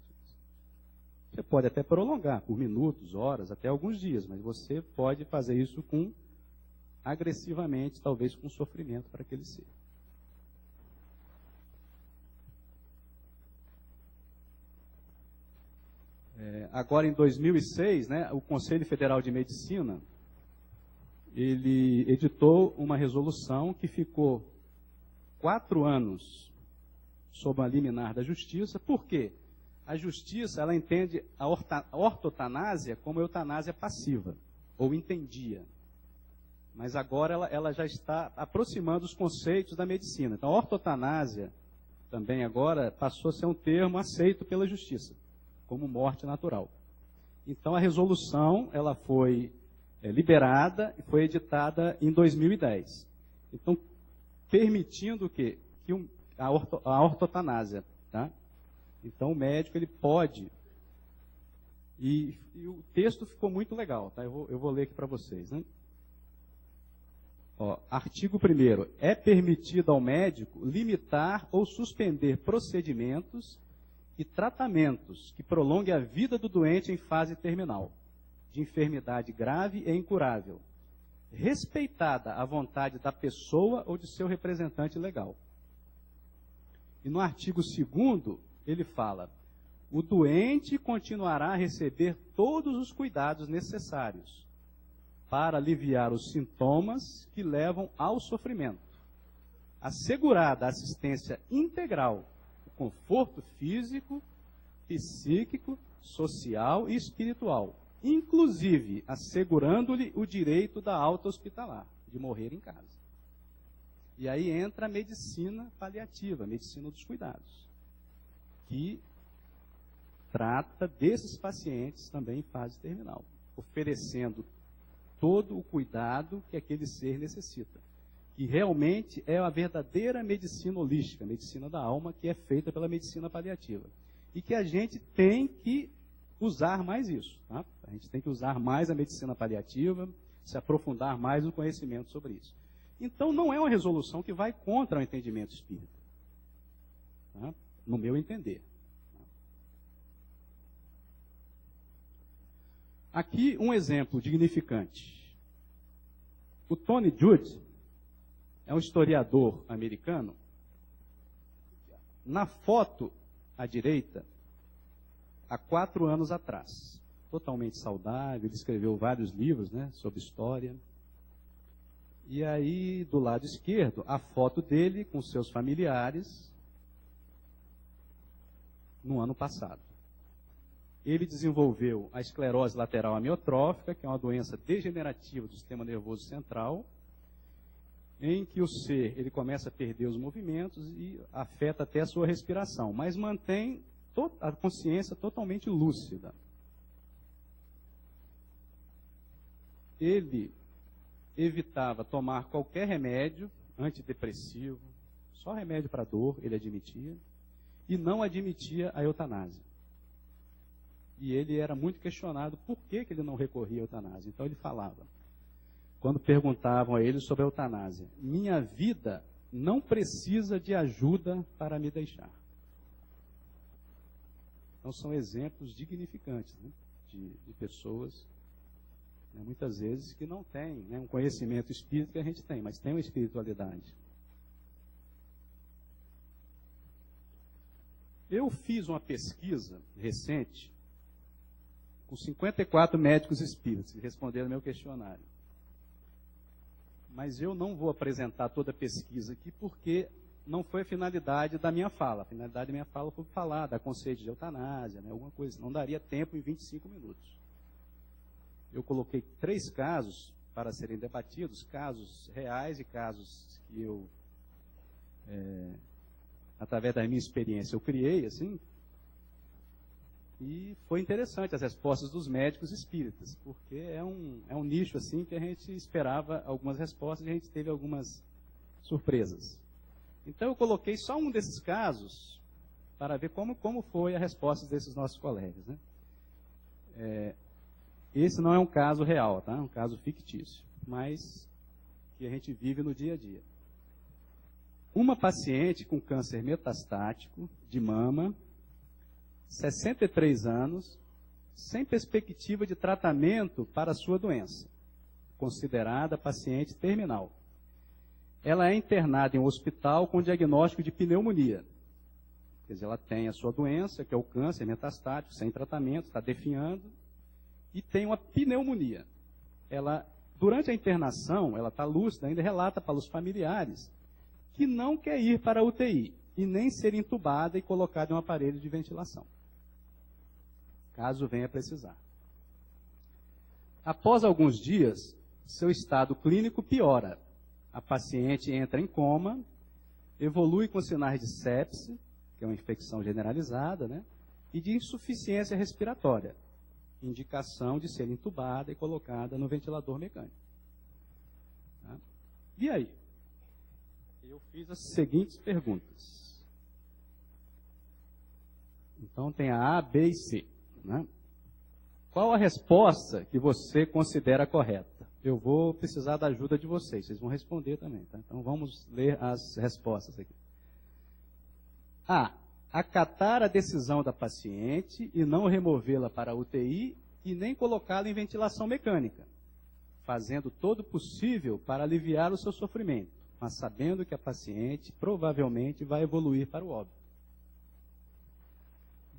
Você pode até prolongar por minutos, horas, até alguns dias, mas você pode fazer isso agressivamente, talvez com sofrimento para aquele ser. Agora, em 2006, né, o Conselho Federal de Medicina, ele editou uma resolução que ficou 4 anos sob a liminar da Justiça. Por quê? A Justiça, ela entende a ortotanásia como eutanásia passiva, ou entendia. Mas agora ela já está aproximando os conceitos da medicina. Então, a ortotanásia também agora passou a ser um termo aceito pela Justiça, como morte natural. Então, a resolução ela foi liberada e foi editada em 2010. Então, permitindo que a ortotanásia, tá? Então, o médico ele pode, e o texto ficou muito legal, tá? Eu vou ler aqui para vocês, né? Artigo 1º. É permitido ao médico limitar ou suspender procedimentos e tratamentos que prolonguem a vida do doente em fase terminal, de enfermidade grave e incurável, respeitada a vontade da pessoa ou de seu representante legal. E no artigo 2º, ele fala: o doente continuará a receber todos os cuidados necessários para aliviar os sintomas que levam ao sofrimento, assegurada a assistência integral, o conforto físico, psíquico, social e espiritual, inclusive assegurando-lhe o direito da alta hospitalar, de morrer em casa. E aí entra a medicina paliativa, a medicina dos cuidados, que trata desses pacientes também em fase terminal, oferecendo todo o cuidado que aquele ser necessita. E realmente é a verdadeira medicina holística, a medicina da alma, que é feita pela medicina paliativa. E que a gente tem que usar mais isso. Tá? A gente tem que usar mais a medicina paliativa, se aprofundar mais no conhecimento sobre isso. Então, não é uma resolução que vai contra o entendimento espírita, tá? No meu entender. Aqui um exemplo dignificante. O Tony Judd é um historiador americano. Na foto à direita, há 4 anos atrás, totalmente saudável, ele escreveu vários livros, né, sobre história. E aí, do lado esquerdo, a foto dele com seus familiares no ano passado. Ele desenvolveu a esclerose lateral amiotrófica, que é uma doença degenerativa do sistema nervoso central, em que o ser ele começa a perder os movimentos e afeta até a sua respiração, mas mantém a consciência totalmente lúcida. Ele evitava tomar qualquer remédio antidepressivo, só remédio para dor ele admitia, e não admitia a eutanásia. E ele era muito questionado por que ele não recorria à eutanásia. Então ele falava, quando perguntavam a ele sobre a eutanásia: minha vida não precisa de ajuda para me deixar. Então são exemplos dignificantes, né, de pessoas né, muitas vezes que não tem, né, um conhecimento espírita que a gente tem, mas tem uma espiritualidade. Eu fiz uma pesquisa recente com 54 médicos espíritas que responderam ao meu questionário. Mas eu não vou apresentar toda a pesquisa aqui porque não foi a finalidade da minha fala. A finalidade da minha fala foi falar da conceito de eutanásia, né, alguma coisa. Não daria tempo em 25 minutos. Eu coloquei 3 casos para serem debatidos, casos reais e casos que eu, através da minha experiência, eu criei, assim. E foi interessante as respostas dos médicos espíritas, porque é um nicho assim que a gente esperava algumas respostas e a gente teve algumas surpresas. Então eu coloquei só um desses casos para ver como foi a resposta desses nossos colegas, né? Esse não é um caso real, tá? É um caso fictício, mas que a gente vive no dia a dia. Uma paciente com câncer metastático de mama, 63 anos, sem perspectiva de tratamento para a sua doença, considerada paciente terminal. Ela é internada em um hospital com diagnóstico de pneumonia. Quer dizer, ela tem a sua doença, que é o câncer metastático, sem tratamento, está definhando, e tem uma pneumonia. Ela, durante a internação, ela está lúcida, ainda relata para os familiares que não quer ir para a UTI e nem ser entubada e colocada em um aparelho de ventilação, caso venha precisar. Após alguns dias, seu estado clínico piora. A paciente entra em coma, evolui com sinais de sepse, que é uma infecção generalizada, né, e de insuficiência respiratória, indicação de ser entubada e colocada no ventilador mecânico. Tá? E aí? Eu fiz as seguintes perguntas. Então tem a A, B e C. Né? Qual a resposta que você considera correta? Eu vou precisar da ajuda de vocês vão responder também. Tá? Então vamos ler as respostas aqui. A. Acatar a decisão da paciente e não removê-la para a UTI e nem colocá-la em ventilação mecânica, fazendo todo o possível para aliviar o seu sofrimento, mas sabendo que a paciente provavelmente vai evoluir para o óbito.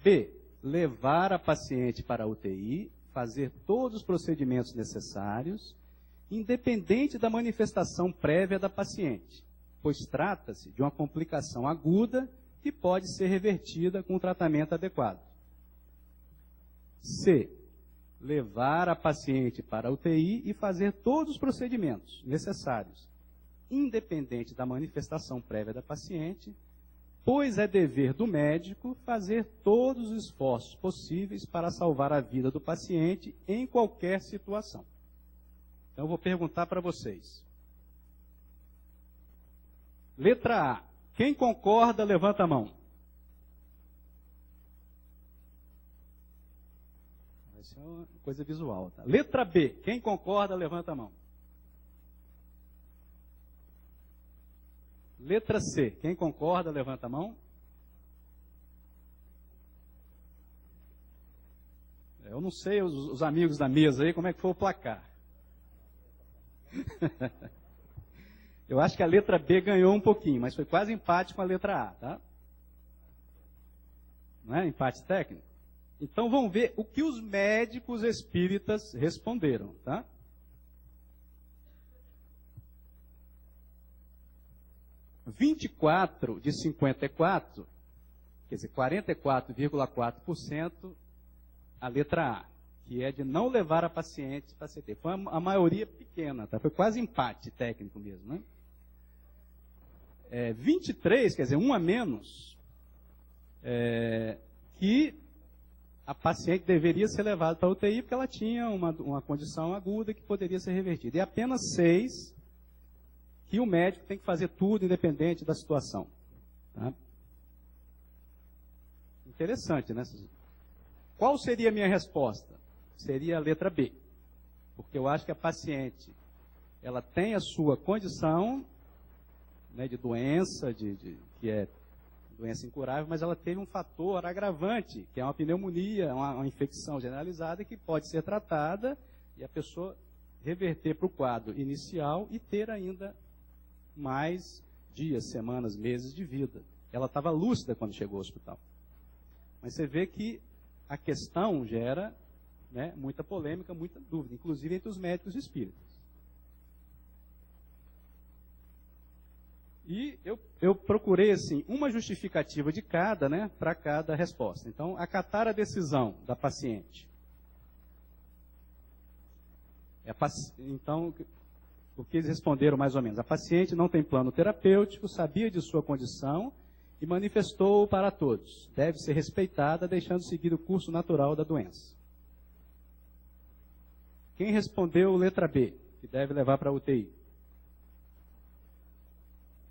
B. Levar a paciente para a UTI, fazer todos os procedimentos necessários, independente da manifestação prévia da paciente, pois trata-se de uma complicação aguda que pode ser revertida com um tratamento adequado. C. Levar a paciente para a UTI e fazer todos os procedimentos necessários, independente da manifestação prévia da paciente, pois é dever do médico fazer todos os esforços possíveis para salvar a vida do paciente em qualquer situação. Então eu vou perguntar para vocês. Letra A. Quem concorda, levanta a mão. Vai ser uma coisa visual. Tá? Letra B. Quem concorda, levanta a mão. Letra C. Quem concorda, levanta a mão. Eu não sei, os amigos da mesa aí, como é que foi o placar. Eu acho que a letra B ganhou um pouquinho, mas foi quase empate com a letra A, tá? Não é? Empate técnico. Então vamos ver o que os médicos espíritas responderam, tá? – 24 de 54, quer dizer, 44,4% a letra A, que é de não levar a paciente para CT. Foi a maioria pequena, tá? Foi quase empate técnico mesmo, né? 23, quer dizer, um a menos, que a paciente deveria ser levada para a UTI porque ela tinha uma condição aguda que poderia ser revertida. E apenas 6 que o médico tem que fazer tudo independente da situação. Tá? Interessante, né? Qual seria a minha resposta? Seria a letra B. Porque eu acho que a paciente, ela tem a sua condição, né, de doença, que é doença incurável, mas ela teve um fator agravante, que é uma pneumonia, uma infecção generalizada que pode ser tratada e a pessoa reverter para o quadro inicial e ter ainda mais dias, semanas, meses de vida. Ela estava lúcida quando chegou ao hospital. Mas você vê que a questão gera, né, muita polêmica, muita dúvida, inclusive entre os médicos espíritas. E eu procurei, assim, uma justificativa de cada, né, para cada resposta. Então, acatar a decisão da paciente. Então, o que eles responderam mais ou menos? A paciente não tem plano terapêutico, sabia de sua condição e manifestou para todos. Deve ser respeitada, deixando seguir o curso natural da doença. Quem respondeu letra B, que deve levar para a UTI?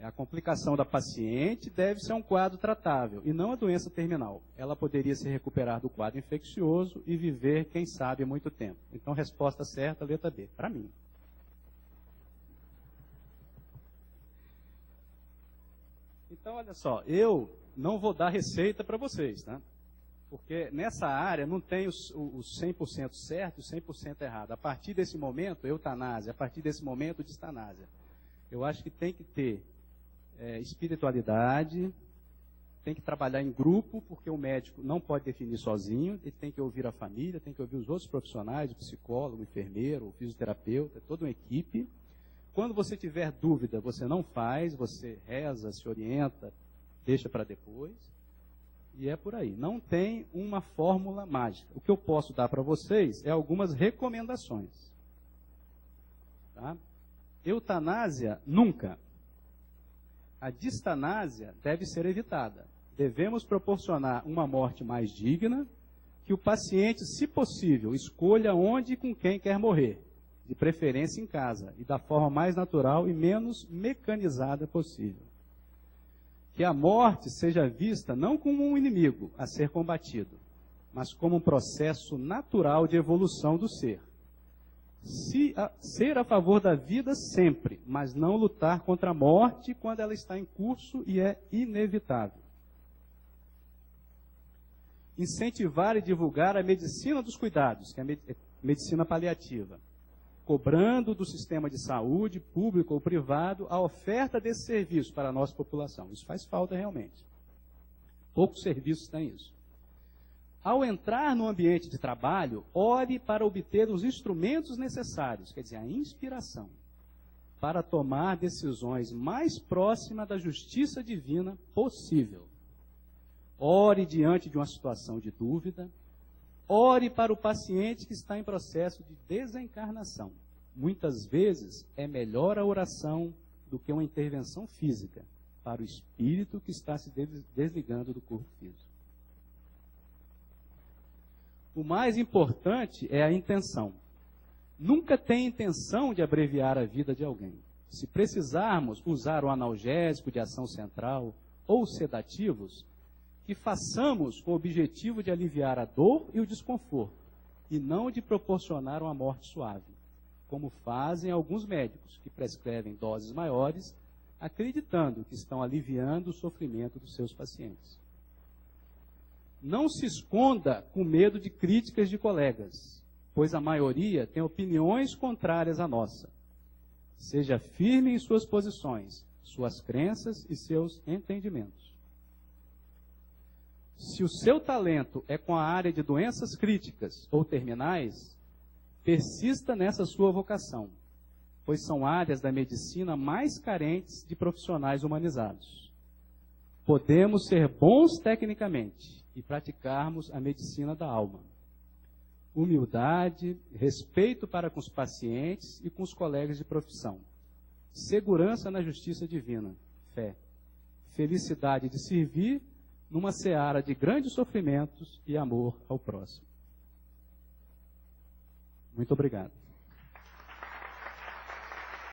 A complicação da paciente deve ser um quadro tratável e não a doença terminal. Ela poderia se recuperar do quadro infeccioso e viver, quem sabe, muito tempo. Então, resposta certa, letra B, para mim. Então, olha só, eu não vou dar receita para vocês, tá? Porque nessa área não tem o 100% certo e o 100% errado. A partir desse momento, eutanásia. A partir desse momento, distanásia. Eu acho que tem que ter espiritualidade, tem que trabalhar em grupo, porque o médico não pode definir sozinho, ele tem que ouvir a família, tem que ouvir os outros profissionais, o psicólogo, o enfermeiro, o fisioterapeuta, toda uma equipe. Quando você tiver dúvida, você não faz, você reza, se orienta, deixa para depois, e é por aí. Não tem uma fórmula mágica. O que eu posso dar para vocês é algumas recomendações. Tá? Eutanásia, nunca. A distanásia deve ser evitada. Devemos proporcionar uma morte mais digna, que o paciente, se possível, escolha onde e com quem quer morrer, de preferência em casa, e da forma mais natural e menos mecanizada possível. Que a morte seja vista não como um inimigo a ser combatido, mas como um processo natural de evolução do ser. Ser a favor da vida sempre, mas não lutar contra a morte quando ela está em curso e é inevitável. Incentivar e divulgar a medicina dos cuidados, que é a medicina paliativa, cobrando do sistema de saúde, público ou privado, a oferta desse serviço para a nossa população. Isso faz falta realmente. Poucos serviços têm isso. Ao entrar no ambiente de trabalho, ore para obter os instrumentos necessários, quer dizer, a inspiração, para tomar decisões mais próximas da justiça divina possível. Ore diante de uma situação de dúvida. Ore para o paciente que está em processo de desencarnação. Muitas vezes é melhor a oração do que uma intervenção física para o espírito que está se desligando do corpo físico. O mais importante é a intenção. Nunca tem intenção de abreviar a vida de alguém. Se precisarmos usar o analgésico de ação central ou sedativos, que façamos com o objetivo de aliviar a dor e o desconforto, e não de proporcionar uma morte suave, como fazem alguns médicos, que prescrevem doses maiores, acreditando que estão aliviando o sofrimento dos seus pacientes. Não se esconda com medo de críticas de colegas, pois a maioria tem opiniões contrárias à nossa. Seja firme em suas posições, suas crenças e seus entendimentos. Se o seu talento é com a área de doenças críticas ou terminais, persista nessa sua vocação, pois são áreas da medicina mais carentes de profissionais humanizados. Podemos ser bons tecnicamente e praticarmos a medicina da alma. Humildade, respeito para com os pacientes e com os colegas de profissão. Segurança na justiça divina, fé. Felicidade de servir numa seara de grandes sofrimentos e amor ao próximo. Muito obrigado.